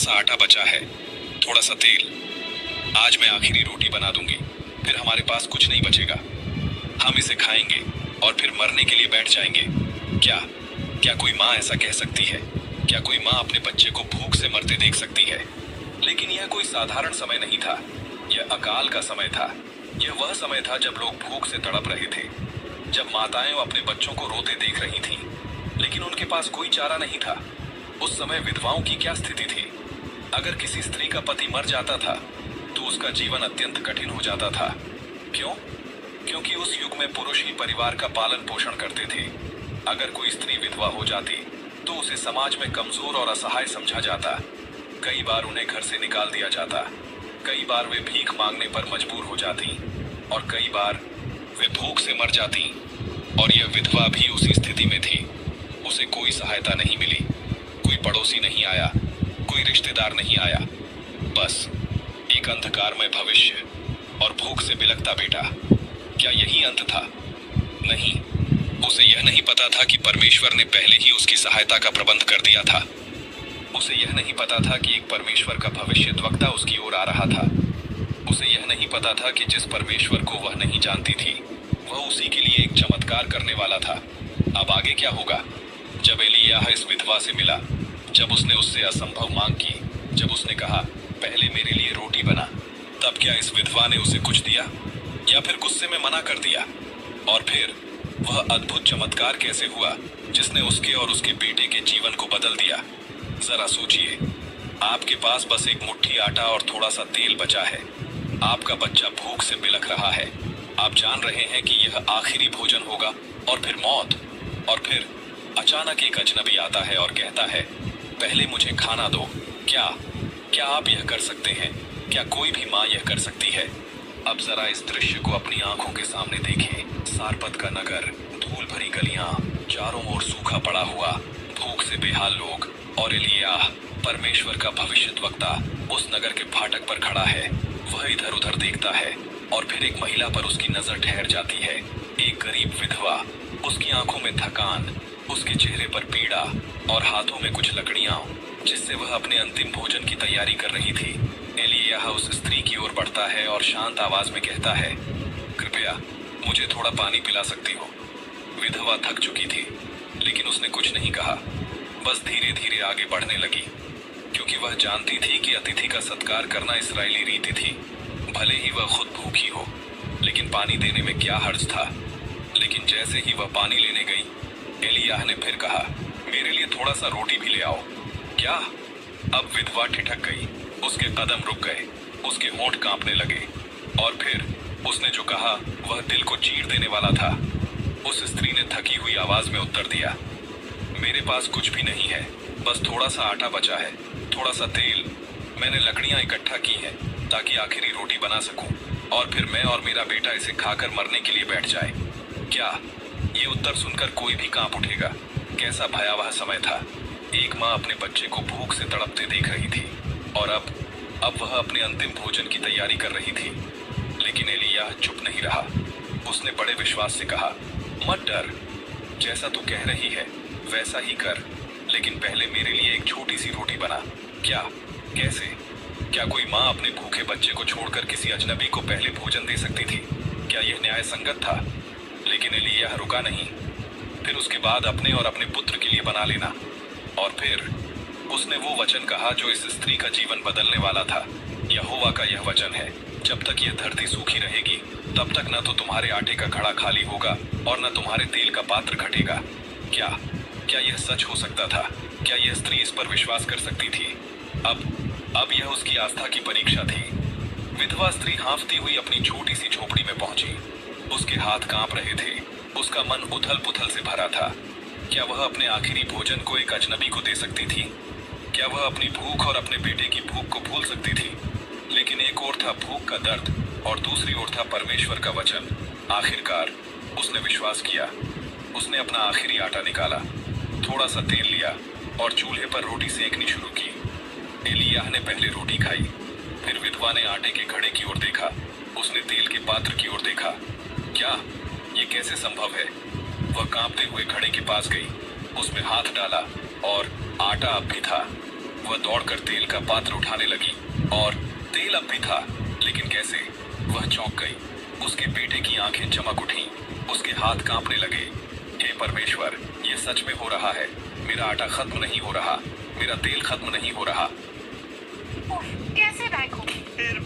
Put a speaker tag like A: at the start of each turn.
A: सा आटा बचा है, थोड़ा सा तेल। आज मैं आखिरी रोटी बना दूंगी, फिर हमारे पास कुछ नहीं बचेगा। हम इसे खाएंगे और फिर मरने के लिए बैठ जाएंगे। क्या क्या कोई माँ ऐसा कह सकती है? क्या कोई माँ अपने बच्चे को भूख से मरते देख सकती है? लेकिन यह कोई साधारण समय नहीं था, यह अकाल का समय था। यह वह समय था जब लोग भूख से तड़प रहे थे, जब माताएं अपने बच्चों को रोते देख रही थीं, लेकिन उनके पास कोई चारा नहीं था। उस समय विधवाओं की क्या स्थिति थी? अगर किसी स्त्री का पति मर जाता था तो उसका जीवन अत्यंत कठिन हो जाता था। क्यों? क्योंकि उस युग में पुरुष ही परिवार का पालन पोषण करते थे। अगर कोई स्त्री विधवा हो जाती तो उसे समाज में कमजोर और असहाय समझा जाता। कई बार उन्हें घर से निकाल दिया जाता, कई बार वे भीख मांगने पर मजबूर हो जाती, और कई बार वे भूख से मर जाती। और यह विधवा भी उसी स्थिति में थी। उसे कोई सहायता नहीं मिली, कोई पड़ोसी नहीं आया, कोई रिश्तेदार नहीं आया, बस एक अंधकारमय भविष्य और भूख से बिलखता बेटा। क्या यही अंत था? नहीं, उसे यह नहीं पता था कि परमेश्वर ने पहले ही उसकी सहायता का प्रबंध कर दिया था। उसे यह नहीं पता था कि एक परमेश्वर का भविष्यद्वक्ता उसकी ओर आ रहा था। उसे यह नहीं पता था कि जिस परमेश्वर को वह नहीं जानती थी, वह उसी के लिए एक चमत्कार करने वाला था। अब आगे क्या होगा? जब एलियाह इस विधवा से मिला, जब उसने उससे असंभव मांग की, जब उसने कहा पहले मेरे लिए रोटी बना, तब क्या इस विधवा ने उसे कुछ दिया या फिर गुस्से में मना कर दिया? और फिर वह अद्भुत चमत्कार कैसे हुआ जिसने उसके और उसके बेटे के जीवन को बदल दिया? जरा सोचिए, आपके पास बस एक मुट्ठी आटा और थोड़ा सा तेल बचा है। आपका बच्चा भूख से बिलख रहा है। आप जान रहे हैं कि यह आखिरी भोजन होगा और फिर मौत। और फिर अचानक एक अजनबी आता है और कहता है, पहले मुझे खाना दो। क्या क्या आप यह कर सकते हैं? क्या कोई भी माँ यह कर सकती है? अब जरा इस दृश्य को अपनी आंखों के सामने देखें। सारपत का नगर, धूल भरी गलियां, चारों ओर सूखा पड़ा हुआ, भूख से बेहाल लोग, और एलियाह, परमेश्वर का भविष्यद्वक्ता, उस नगर के फाटक पर खड़ा है। वह इधर उधर देखता है और फिर एक महिला पर उसकी नजर ठहर जाती है। एक गरीब विधवा, उसकी आंखों में थकान, उसके चेहरे पर पीड़ा और हाथों में कुछ लकड़ियां, जिससे वह अपने अंतिम भोजन की तैयारी कर रही थी। एलियाह उस स्त्री की ओर बढ़ता है और शांत आवाज में कहता है, कृपया मुझे थोड़ा पानी पिला सकती हो? विधवा थक चुकी थी, लेकिन उसने कुछ नहीं कहा, बस धीरे धीरे आगे बढ़ने लगी, क्योंकि वह जानती थी कि अतिथि का सत्कार करना इस्राएली रीति थी। भले ही वह खुद भूखी हो, लेकिन पानी देने में क्या हर्ज था। लेकिन जैसे ही वह पानी लेने गई, एलियाह ने फिर कहा, मेरे लिए थोड़ा सा रोटी भी ले आओ। क्या? अब विधवा ठिठक गई, उसके कदम रुक गए, उसके होंठ कांपने लगे, और फिर उसने जो कहा वह दिल को चीर देने वाला था। उस स्त्री ने थकी हुई आवाज में उत्तर दिया, मेरे पास कुछ भी नहीं है, बस थोड़ा सा आटा बचा है, थोड़ा सा तेल। मैंने लकड़ियां इकट्ठा की हैं ताकि आखिरी रोटी बना सकूं, और फिर मैं और मेरा बेटा इसे खाकर मरने के लिए बैठ जाए। क्या? ये उत्तर सुनकर कोई भी कांप उठेगा। कैसा भयावह समय था। एक माँ अपने बच्चे को भूख से तड़पते देख रही थी, और अब वह अपने अंतिम भोजन की तैयारी कर रही थी। लेकिन एलियाह चुप नहीं रहा। उसने बड़े विश्वास से कहा, मत डर, जैसा तू कह रही है वैसा ही कर, लेकिन पहले मेरे लिए एक छोटी सी रोटी बना। क्या? कैसे? क्या कोई माँ अपने भूखे बच्चे को छोड़कर किसी अजनबी को पहले भोजन दे सकती थी? क्या यह न्याय संगत था? लेकिन एलियाह रुका नहीं। फिर उसके बाद अपने और अपने पुत्र के लिए बना लेना। और फिर उसने वो वचन कहा जो इस स्त्री का जीवन बदलने वाला था। यहोवा का यह वचन है, जब तक यह धरती सूखी रहेगी, तब तक न तो तुम्हारे आटे का घड़ा खाली होगा और न तुम्हारे तेल का पात्र घटेगा। क्या क्या यह सच हो सकता था? क्या यह स्त्री इस पर विश्वास कर सकती थी? अब यह उसकी आस्था की परीक्षा थी। विधवा स्त्री हाँफती हुई अपनी छोटी सी झोपड़ी में पहुंची। उसके हाथ कांप रहे थे, उसका मन उथल पुथल से भरा था। क्या वह अपने आखिरी भोजन को एक अजनबी को दे सकती थी? क्या वह अपनी भूख और अपने बेटे की भूख को भूल सकती थी? लेकिन एक ओर था भूख का दर्द और दूसरी ओर था परमेश्वर का वचन। आखिरकार उसने विश्वास किया। उसने अपना आखिरी आटा निकाला, थोड़ा सा तेल लिया और चूल्हे पर रोटी सेकनी शुरू की। एलियाह ने पहले रोटी खाई, फिर विधवा ने आटे के घड़े की ओर देखा, उसने तेल के पात्र की ओर देखा। क्या ये कैसे संभव है? वह कांपते हुए घड़े के पास गई, उसमें हाथ डाला और आटा अब भी था। वह दौड़कर तेल का पात्र उठाने लगी और तेल अब भी था, लेकिन कैसे? वह चौंक गई। उसके बेटे की आंखें चमक उठी, उसके हाथ कांपने लगे। हे परमेश्वर, ये सच में हो रहा है। मेरा आटा खत्म नहीं हो रहा, मेरा तेल खत्म नहीं हो रहा।
B: उफ, कैसे बैग होगी?